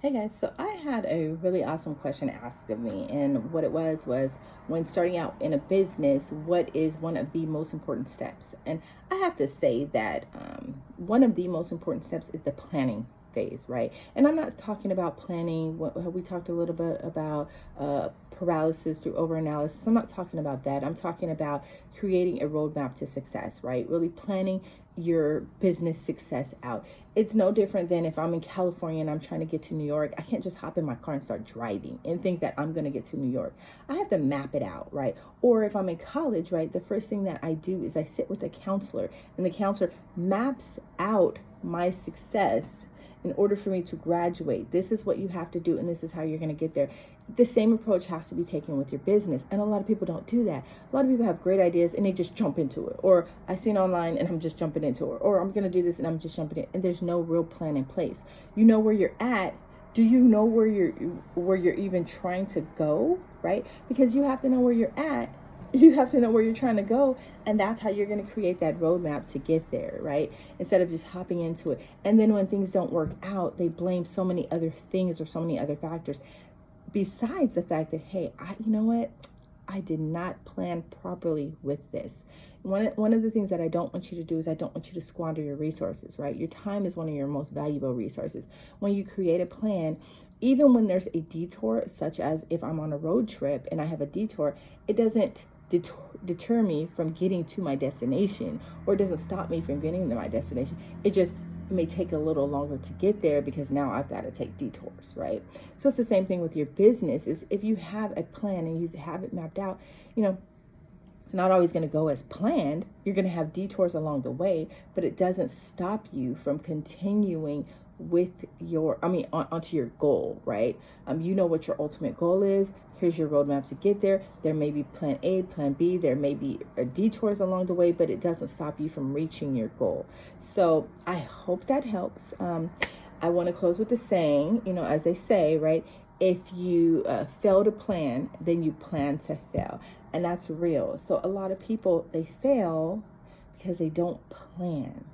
Hey guys, so I had a really awesome question asked of me, and what it was when starting out in a business, what is one of the most important steps? And I have to say that one of the most important steps is the planning phase, right? And I'm not talking about planning. We talked a little bit about paralysis through overanalysis. I'm not talking about that. I'm talking about creating a roadmap to success, right? Really planning your business success out. It's no different than if I'm in California and I'm trying to get to New York. I can't just hop in my car and start driving and think that I'm going to get to New York. I have to map it out, right? Or if I'm in college, right, the first thing that I do is I sit with a counselor, and the counselor maps out my success in order for me to graduate. This is what you have to do, and this is how you're going to get there. The same approach has to be taken with your business, and a lot of people don't do that. A lot of people have great ideas and they just jump into it, or I seen online and I'm just jumping into it, or I'm going to do this and I'm just jumping in, and there's no real plan in place. You know where you're at. Do you know where you're even trying to go, right? Because you have to know where you're at. You have to know where you're trying to go, and that's how you're going to create that roadmap to get there, right? Instead of just hopping into it. And then when things don't work out, they blame so many other things or so many other factors besides the fact that, hey, you know what? I did not plan properly with this. One of the things that I don't want you to do is I don't want you to squander your resources, right? Your time is one of your most valuable resources. When you create a plan, even when there's a detour, such as if I'm on a road trip and I have a detour, it doesn't deter me from getting to my destination, or it doesn't stop me from getting to my destination. It just may take a little longer to get there because now I've got to take detours, right? So it's the same thing with your business. Is if you have a plan and you have it mapped out, you know, it's not always going to go as planned. You're going to have detours along the way, but it doesn't stop you from continuing with onto your goal, right? You know what your ultimate goal is. Here's your roadmap to get there. There may be plan A, plan B. There may be detours along the way, but it doesn't stop you from reaching your goal. So I hope that helps. I want to close with the saying, as they say, right? If you fail to plan, then you plan to fail. And that's real. So a lot of people, they fail because they don't plan.